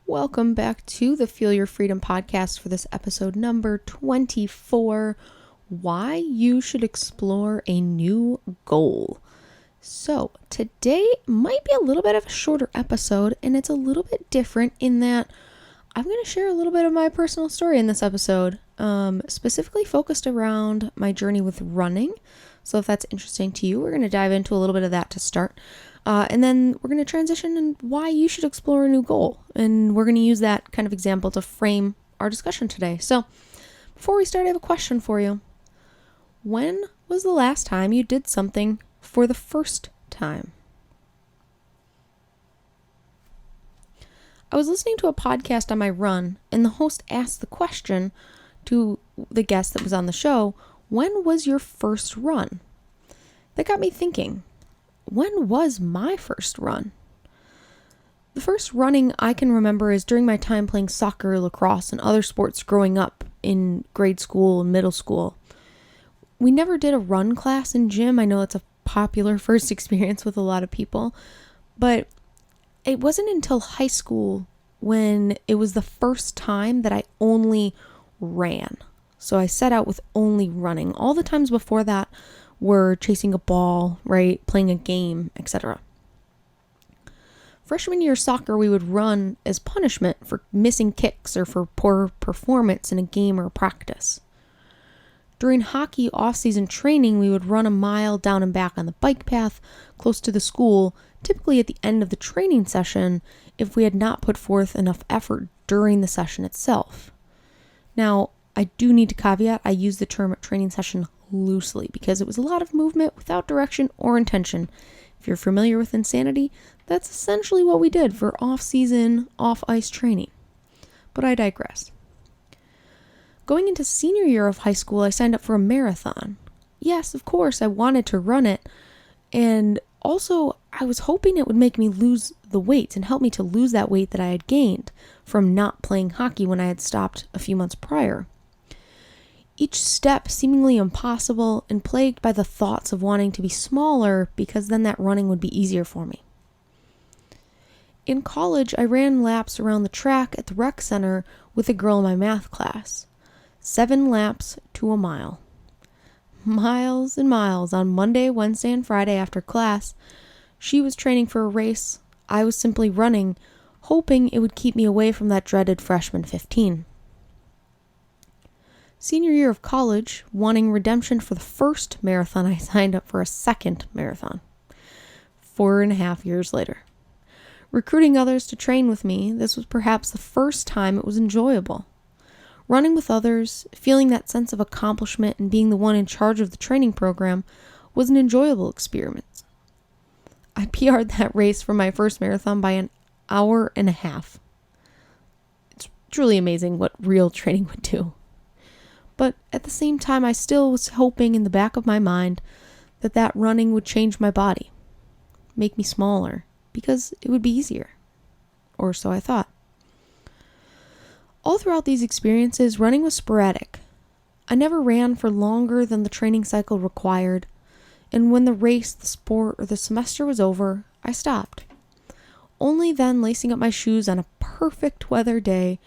Welcome back to the Feel Your Freedom podcast for this episode number 24, Why You Should Explore a New Goal. So today might be a little bit of a shorter episode, and it's a little bit different in that I'm going to share a little bit of my personal story in this episode, specifically focused around my journey with running. So if that's interesting to you, we're going to dive into a little bit of that to start. And then we're going to transition and why you should explore a new goal. And we're going to use that kind of example to frame our discussion today. So before we start, I have a question for you. When was the last time you did something for the first time? I was listening to a podcast on my run, and the host asked the question to the guest that was on the show, when was your first run? That got me thinking. When was my first run? The first running I can remember is during my time playing soccer, lacrosse, and other sports growing up in grade school and middle school. We never did a run class in gym. I know it's a popular first experience with a lot of people, but it wasn't until high school when it was the first time that I only ran. So I set out with only running. All the times before that were chasing a ball, right? Playing a game, etc. Freshman year soccer, we would run as punishment for missing kicks or for poor performance in a game or practice. During hockey off-season training, we would run a mile down and back on the bike path close to the school, typically at the end of the training session if we had not put forth enough effort during the session itself. Now, I do need to caveat, I use the term training session loosely because it was a lot of movement without direction or intention. If you're familiar with insanity, that's essentially what we did for off-season, off-ice training. But I digress. Going into senior year of high school, I signed up for a marathon. Yes, of course, I wanted to run it, and also I was hoping it would make me lose the weight and help me to lose that weight that I had gained from not playing hockey when I had stopped a few months prior. Each step seemingly impossible and plagued by the thoughts of wanting to be smaller because then that running would be easier for me. In college, I ran laps around the track at the rec center with a girl in my math class. 7 laps to a mile. Miles and miles on Monday, Wednesday, and Friday after class. She was training for a race. I was simply running, hoping it would keep me away from that dreaded freshman 15. Senior year of college, wanting redemption for the first marathon, I signed up for a second marathon. 4.5 years later. Recruiting others to train with me, this was perhaps the first time it was enjoyable. Running with others, feeling that sense of accomplishment and being the one in charge of the training program was an enjoyable experience. I PR'd that race for my first marathon by an hour and a half. It's truly amazing what real training would do. But at the same time, I still was hoping in the back of my mind that running would change my body, make me smaller, because it would be easier. Or so I thought. All throughout these experiences, running was sporadic. I never ran for longer than the training cycle required, and when the race, the sport, or the semester was over, I stopped. Only then lacing up my shoes on a perfect weather day,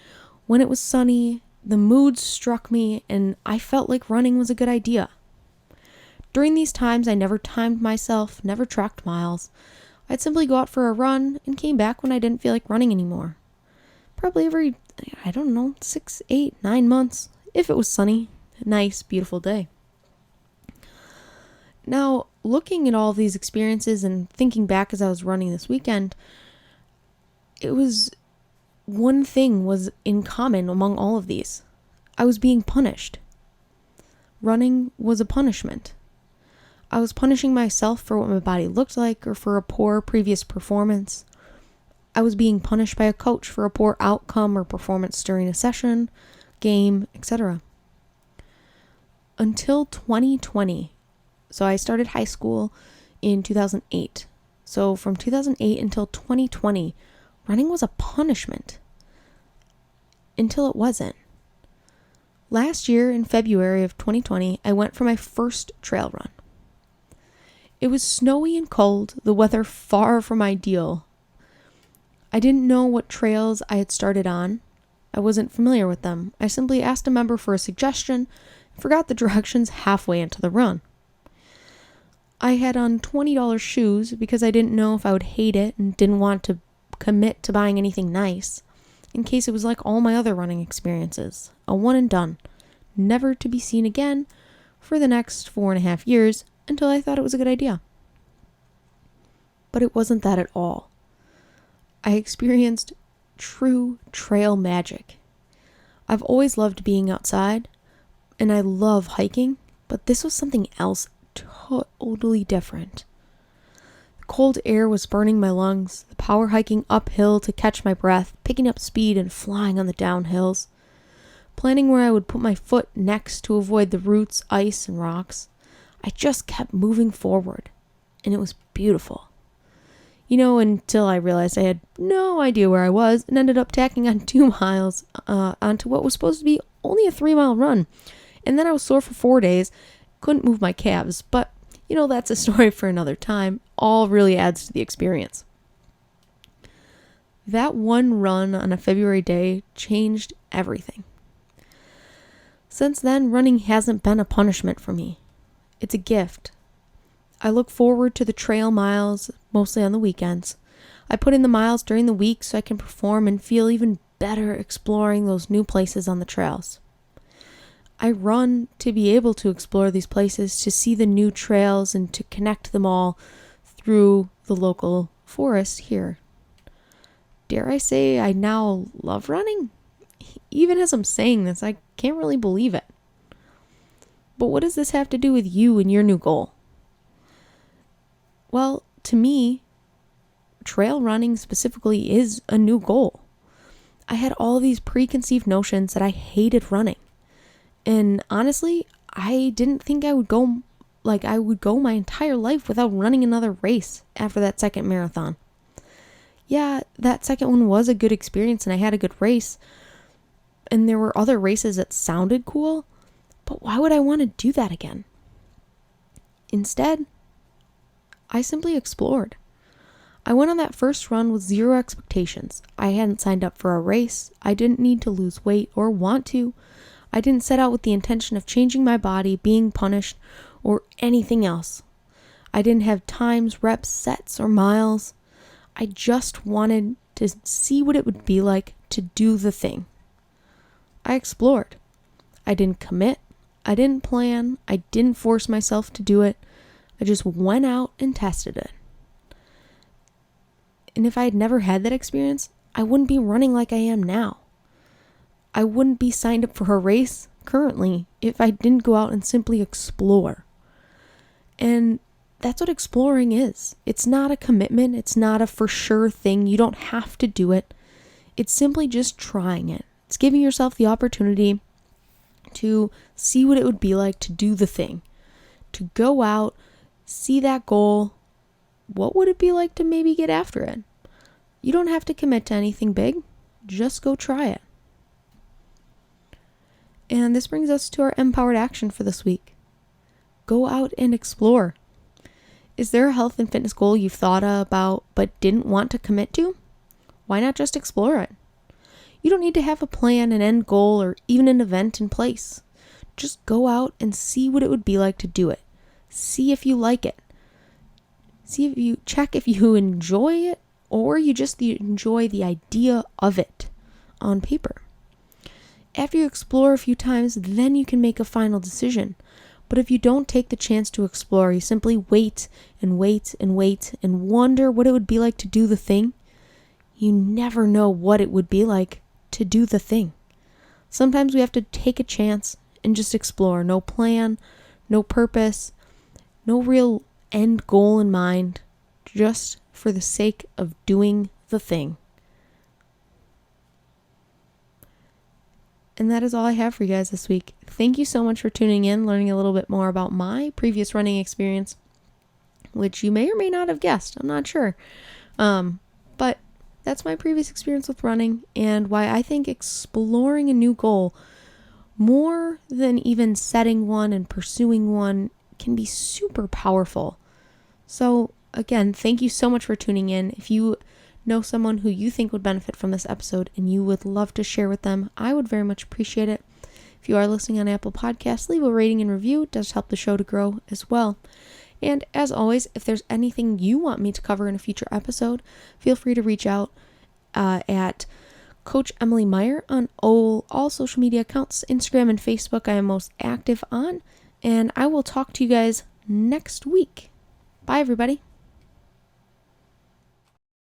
when it was sunny, the mood struck me, and I felt like running was a good idea. During these times, I never timed myself, never tracked miles. I'd simply go out for a run and came back when I didn't feel like running anymore. Probably every, 6, 8, 9 months, if it was sunny, a nice, beautiful day. Now, looking at all these experiences and thinking back as I was running this weekend, one thing was in common among all of these. I was being punished. Running was a punishment. I was punishing myself for what my body looked like or for a poor previous performance. I was being punished by a coach for a poor outcome or performance during a session, game, etc. Until 2020. So I started high school in 2008. So from 2008 until 2020, running was a punishment. Until it wasn't. Last year in February of 2020, I went for my first trail run. It was snowy and cold, the weather far from ideal. I didn't know what trails I had started on. I wasn't familiar with them. I simply asked a member for a suggestion and forgot the directions halfway into the run. I had on $20 shoes because I didn't know if I would hate it and didn't want to commit to buying anything nice, in case it was like all my other running experiences, a one and done, never to be seen again for the next 4.5 years until I thought it was a good idea. But it wasn't that at all. I experienced true trail magic. I've always loved being outside, and I love hiking, but this was something else totally different. The cold air was burning my lungs, the power hiking uphill to catch my breath, picking up speed and flying on the downhills, planning where I would put my foot next to avoid the roots, ice, and rocks. I just kept moving forward, and it was beautiful. Until I realized I had no idea where I was and ended up tacking on 2 miles onto what was supposed to be only a 3-mile run. And then I was sore for 4 days, couldn't move my calves, but that's a story for another time. All really adds to the experience. That one run on a February day changed everything. Since then, running hasn't been a punishment for me. It's a gift. I look forward to the trail miles, mostly on the weekends. I put in the miles during the week so I can perform and feel even better exploring those new places on the trails. I run to be able to explore these places, to see the new trails and to connect them all through the local forest here. Dare I say I now love running? Even as I'm saying this, I can't really believe it. But what does this have to do with you and your new goal? Well, to me, trail running specifically is a new goal. I had all these preconceived notions that I hated running. And honestly, I didn't think I would go my entire life without running another race after that second marathon. Yeah, that second one was a good experience and I had a good race. And there were other races that sounded cool, but why would I want to do that again? Instead, I simply explored. I went on that first run with zero expectations. I hadn't signed up for a race. I didn't need to lose weight or want to. I didn't set out with the intention of changing my body, being punished, or anything else. I didn't have times, reps, sets, or miles. I just wanted to see what it would be like to do the thing. I explored. I didn't commit. I didn't plan. I didn't force myself to do it. I just went out and tested it. And if I had never had that experience, I wouldn't be running like I am now. I wouldn't be signed up for a race currently if I didn't go out and simply explore. And that's what exploring is. It's not a commitment. It's not a for sure thing. You don't have to do it. It's simply just trying it. It's giving yourself the opportunity to see what it would be like to do the thing. To go out, see that goal. What would it be like to maybe get after it? You don't have to commit to anything big. Just go try it. And this brings us to our empowered action for this week. Go out and explore. Is there a health and fitness goal you've thought about but didn't want to commit to? Why not just explore it? You don't need to have a plan, an end goal, or even an event in place. Just go out and see what it would be like to do it. See if you like it. Check if you enjoy it or you just enjoy the idea of it on paper. After you explore a few times, then you can make a final decision. But if you don't take the chance to explore, you simply wait and wait and wait and wonder what it would be like to do the thing, you never know what it would be like to do the thing. Sometimes we have to take a chance and just explore. No plan, no purpose, no real end goal in mind, just for the sake of doing the thing. And that is all I have for you guys this week. Thank you so much for tuning in, learning a little bit more about my previous running experience, which you may or may not have guessed. I'm not sure. But that's my previous experience with running and why I think exploring a new goal, more than even setting one and pursuing one, can be super powerful. So again, thank you so much for tuning in. If you know someone who you think would benefit from this episode and you would love to share with them, I would very much appreciate it. If you are listening on Apple Podcasts, leave a rating and review. It does help the show to grow as well. And as always, if there's anything you want me to cover in a future episode, feel free to reach out at Coach Emily Meyer on all social media accounts. Instagram and Facebook I am most active on. And I will talk to you guys next week. Bye, everybody.